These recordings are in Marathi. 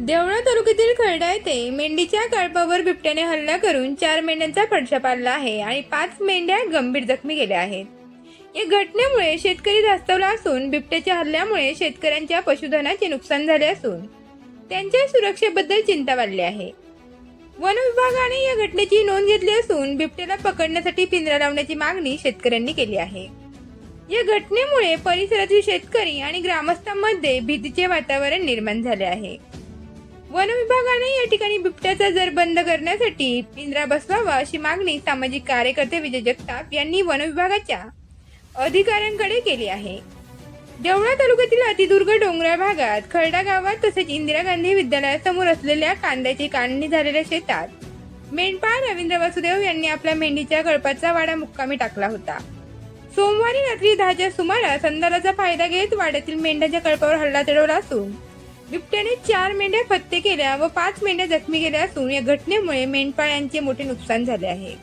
देवळा तालुक्यातील खर्डा येथे मेंढीच्या कळपावर बिबट्याने हल्ला करून 4 मेंढ्यांचा फडशा पाडला आहे आणि 5 मेंढ्या गंभीर जखमी गेल्या आहेत। या घटनेमुळे शेतकरी धास्तावला असून बिबट्याच्या हल्ल्यामुळे शेतकऱ्यांच्या पशुधनाचे नुकसान झाले असून त्यांच्या सुरक्षेबद्दल चिंता वाढली आहे। वन विभागाने या घटनेची नोंद घेतली असून बिबट्याला पकडण्यासाठी पिंजरा लावण्याची मागणी शेतकऱ्यांनी केली आहे। या घटनेमुळे परिसरातील शेतकरी आणि ग्रामस्थांमध्ये भीतीचे वातावरण निर्माण झाले आहे। वन विभागाने या ठिकाणी बिबट्याचा जर बंद करण्यासाठी पिंजरा बसवावा अशी मागणी सामाजिक कार्यकर्ते विजय जगताप यांनी वन विभागाच्या अधिकाऱ्यांकडे केली आहे। देवळा तालुक्यातील अतिदुर्ग डोंगराळ भागात खर्डा गावात तसेच इंदिरा गांधी विद्यालयासमोर असलेल्या कांद्याची काढणी झालेल्या शेतात मेंढपाळ रवींद्र वासुदेव यांनी आपल्या मेंढीच्या कळपाचा वाडा मुक्कामी टाकला होता। सोमवारी रात्री 10च्या सुमारास अंधाराचा फायदा घेत वाड्यातील मेंढ्यांच्या कळपावर हल्ला चढवला असून बिबट्याने 4 मेंढ्या फत्ते केल्या व 5 मेंढ्या जखमी केल्या असून या घटनेमुळे मेंढपाळांचे मोठे नुकसान झाले आहे।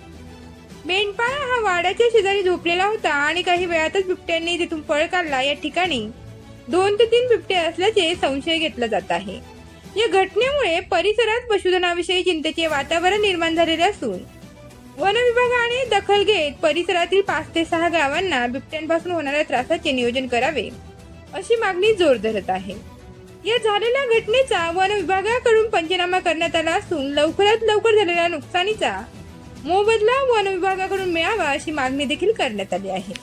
मेंढपाळ हा वाड्याच्या शेजारी झोपलेला होता आणि काही वेळातच बिबट्याने तिथून पळ काढला। या ठिकाणी 2 ते 3 बिबटे असल्याचे संशय घेतला जात आहे। या घटनेमुळे परिसरात पशुधनाविषयी चिंतेचे वातावरण निर्माण झालेले असून वन विभागाने दखल घेत परिसरातील 5 ते 6 गावांना बिबट्यांपासून होणाऱ्या त्रासाचे नियोजन करावे अशी मागणी जोर धरत आहे। या झालेल्या घटनेचा वन विभागाकडून पंचनामा करण्यात आला असून लवकरात लवकर झालेल्या नुकसानीचा मोबदला वन विभागाकडून मिळावा अशी मागणी देखील करण्यात आली आहे।